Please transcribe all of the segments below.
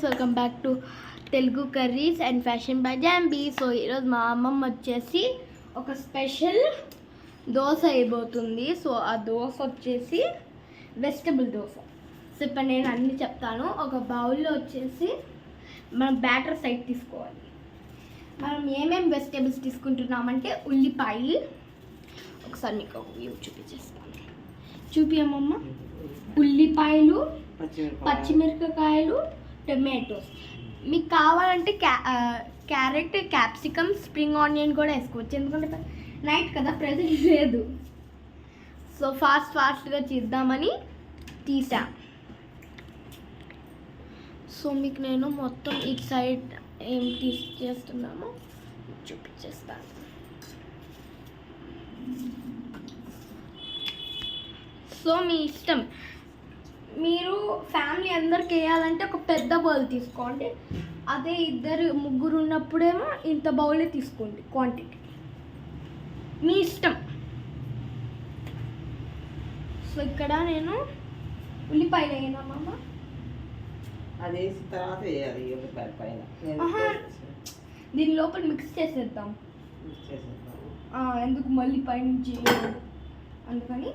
Welcome back to Telugu curries and fashion by zombie. So ఈరోజు మా అమ్మమ్మ వచ్చేసి ఒక స్పెషల్ దోశ అయిపోతుంది. సో ఆ దోశ వచ్చేసి వెజిటబుల్ దోశ. సో ఇప్పుడు నేను అన్నీ చెప్తాను. ఒక బౌల్లో వచ్చేసి మనం బ్యాటర్ సైడ్ తీసుకోవాలి. మనం ఏమేమి వెజిటబుల్స్ తీసుకుంటున్నామంటే ఉల్లిపాయ, ఒకసారి మీకు ఒక వ్యూ చూపించేస్తాను. చూపియమ్మమ్మ. ఉల్లిపాయలు, పచ్చిమిరపకాయలు, టొమాటోస్. మీకు కావాలంటే క్యారెట్, క్యాప్సికమ్, స్ప్రింగ్ ఆనియన్ కూడా వేసుకోవచ్చు. ఎందుకంటే నైట్ కదా, ప్రెజెంట్ లేదు. సో ఫాస్ట్గా చేద్దామని తీసా. సో మీకు నేను మొత్తం ఈ సైడ్ ఏం చేస్తున్నామో చూపించేస్తాను. సో మీ ఇష్టం, మీరు ఫ్యామిలీ అందరికి వేయాలంటే ఒక పెద్ద బౌల్ తీసుకోండి. అదే ముగ్గురు ఉన్నప్పుడేమో ఇంత బౌలే తీసుకోండి క్వాంటిటీ, మీ ఇష్టం. సో ఇక్కడ నేను ఉల్లిపాయలు వేయనమ్మా, అది వేసిన తర్వాత వేయాలి ఉల్లిపాయ పైన. దీని లోపల మిక్స్ చేసేద్దాం. ఎందుకు మళ్ళీ పైనుంచి, అందుకని.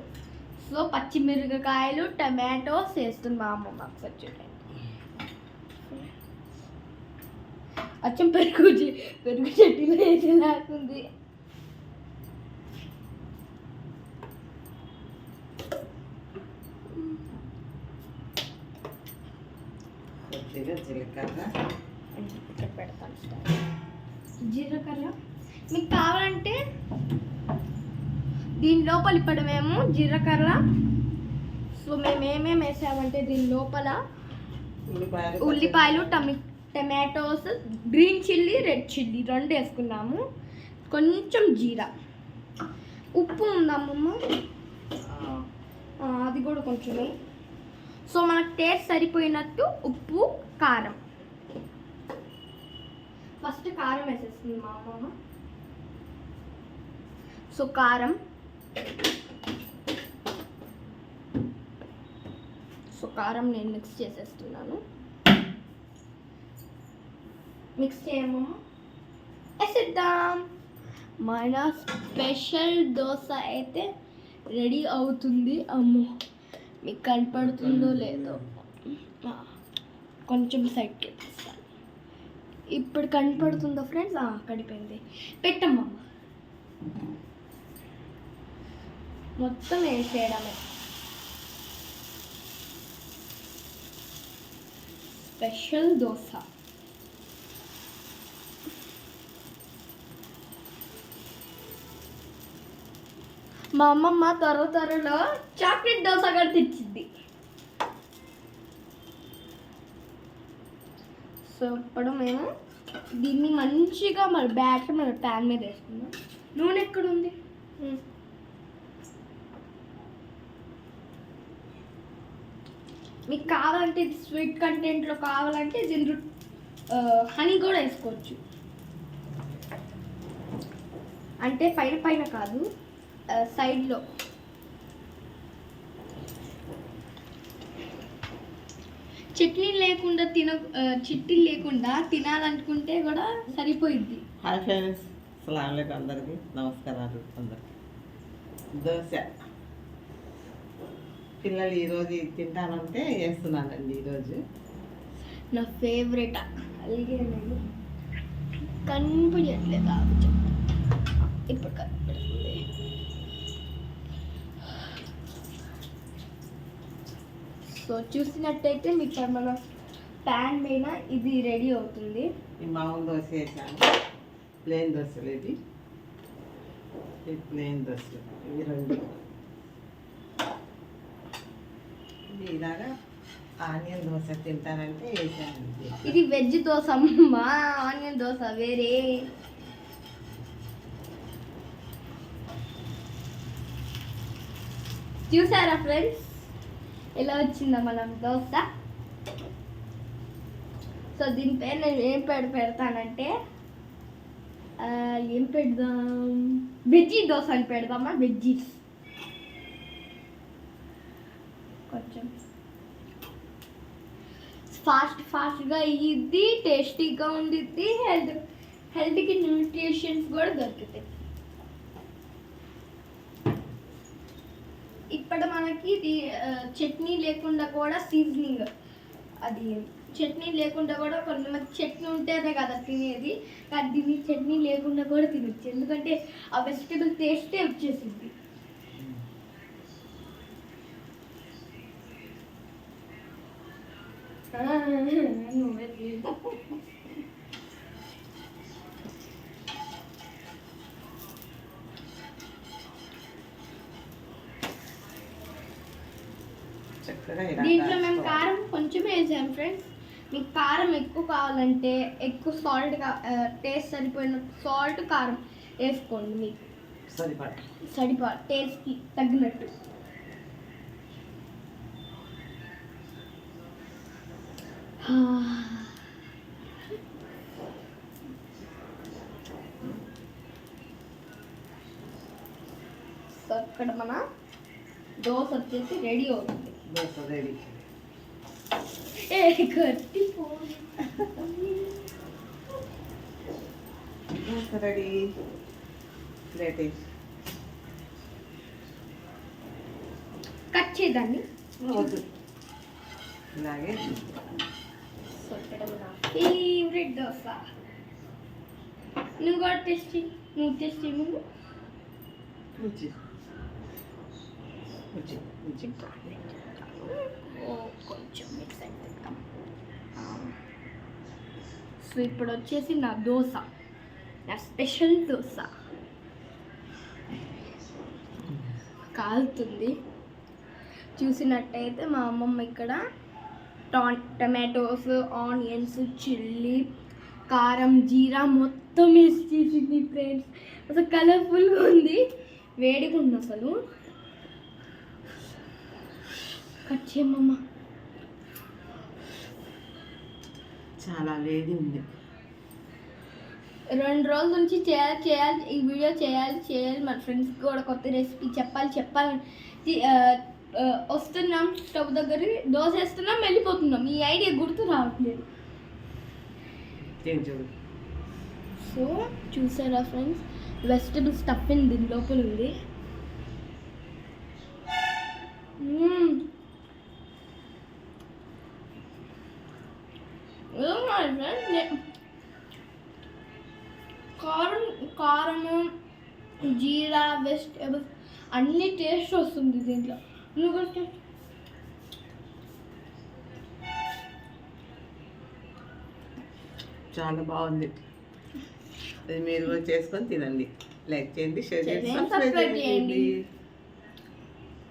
సో పచ్చిమిరపకాయలు, టమాటోస్ వేస్తుంది మా అమ్మమ్మ. ఒకసారి చూడండి, అచ్చం పెరుగు చెట్టులో వేసి లేకుంది. జీలకర్ర మీకు కావాలంటే దీని లోపల ఇప్పుడు మేము జీలకర్ర. సో మేము ఏమేమి వేసామంటే దీని లోపల ఉల్లిపాయలు, tomatoes, green chilli, red chilli రెండు వేసుకున్నాము. కొంచెం జీరా, ఉప్పు ఉందమ్మమ్మ, అది కూడా కొంచెమే. సో మనకు టేస్ట్ సరిపోయినట్టు ఉప్పు, కారం. ఫస్ట్ కారం వేసేస్తుంది మా అమ్మమ్మ. సో కారం, నేను మిక్స్ చేసేస్తున్నాను. మిక్స్ చేయమమ్మా, వేసేద్దాం. మన స్పెషల్ దోశ అయితే రెడీ అవుతుంది. అమ్మో మీకు కనపడుతుందో లేదో, కొంచెం సైడ్కి వేస్తాను. ఇప్పుడు కనపడుతుందో ఫ్రెండ్స్? కడిపోయింది. పెట్టమ్మా, మొత్తం వేసేయడమే. స్పెషల్ దోశ. మా అమ్మమ్మ త్వరలో చాక్లెట్ దోశ కూడా తెచ్చింది. సో ఇప్పుడు మేము దీన్ని మంచిగా మన బ్యాటర్ మన ప్యాన్ మీద వేసుకుందాం. నూనె ఎక్కడుంది? మీకు కావాలంటే స్వీట్ కంటెంట్లో కావాలంటే దీంట్లో హనీ కూడా వేసుకోవచ్చు. అంటే పైన కాదు, సైడ్లో. చట్నీ లేకుండా తినాలనుకుంటే కూడా సరిపోయిద్ది. హాయ్ ఫ్రెండ్స్, అస్సలాము అలైకుం. అందరికీ నమస్కారాలు. అందరికి దోశ పిల్లలు ఈరోజు తింటానంటే వేస్తున్నానండి. ఈరోజు నా ఫేవరెట్. అలాగే నేను కనపడట్లేదు, ఇప్పుడు కనపడుతుంది. సో చూసినట్టయితే మీకు మన ప్యాన్ పైన ఇది రెడీ అవుతుంది. ఈ మామూలు దోశ వేసాను, ప్లెయిన్ దోశలు. ఇది ప్లెయిన్ దోశలు, ఇవి రెండు. ఇలాగా ఆనియన్ దోశ తింటానంటే వేసాను. ఇది వెజ్ దోశ అమ్మా, ఆనియన్ దోశ వేరే. చూసారా ఫ్రెండ్స్ ఎలా వచ్చిందో మనం దోశ? సో దీనిపై నేను ఏం పెడతానంటే, ఏం పెడదాం, వెజ్జీ దోశ అని పెడదామా? వెజ్జీస్ కొంచెం ఫాస్ట్గా అయ్యిద్ది, టేస్టీగా ఉండిద్ది, హెల్త్కి న్యూట్రిషన్స్ కూడా దొరుకుతాయి. ఇప్పుడు మనకి ఇది చట్నీ లేకుండా కూడా సీజనింగ్, అది చట్నీ లేకుండా కూడా కొంతమంది చట్నీ ఉంటేనే కదా తినేది, కానీ దీన్ని చట్నీ లేకుండా కూడా తినచ్చు, ఎందుకంటే ఆ వెజిటబుల్ టేస్టే వచ్చేసింది. దీంట్లో మేము కారం కొంచెం వేసాం ఫ్రెండ్స్. మీకు కారం ఎక్కువ కావాలంటే ఎక్కువ సాల్ట్, టేస్ట్ సరిపోయిన సాల్ట్ కారం వేసుకోండి, మీకు సరిపడా టేస్ట్కి తగ్గినట్టు. సో ఇక్కడ మన దోశ వచ్చేసి రెడీ అవుతుంది. కట్ చేద్దాన్ని ఇలాగే. సో ఇక్కడ మన ఫేవరెట్ దోశ. నువ్వు కూడా టేస్ట్ ముందు. కొంచెం మిక్స్ అయిపోతాం. సో ఇప్పుడు వచ్చేసి నా దోశ, నా స్పెషల్ దోశ కాలుతుంది. చూసినట్టయితే మా అమ్మమ్మ ఇక్కడ టమాటోస్, ఆనియన్స్, చిల్లీ, కారం, జీరా మొత్తం వేసి చేసింది ఫ్రెండ్స్. అసలు కలర్ఫుల్గా ఉంది, వేడిగా ఉంది అసలు. కట్ చేయమ్మా, చాలా వేడి ఉంది. 2 రోజుల నుంచి చేయాలి ఈ వీడియో చేయాలి మన ఫ్రెండ్స్కి కూడా కొత్త రెసిపీ చెప్పాలి. వస్తున్నాం స్టవ్ దగ్గర, దోశ వేస్తున్నాం, వెళ్ళిపోతున్నాం. ఈ ఐడియా గుర్తు రావట్లేదు. సో చూసారా ఫ్రెండ్స్, వెజిటబుల్ స్టఫింగ్ దీని లోపల ఉంది. కారము, జీరా, వెజిటబుల్స్ అన్ని టేస్ట్ వస్తుంది దీంట్లో. చాలా బాగుంది. మీరు కూడా చేసుకొని తినండి. లైక్ చేయండి, షేర్ చేయండి, సబ్స్క్రైబ్ చేయండి.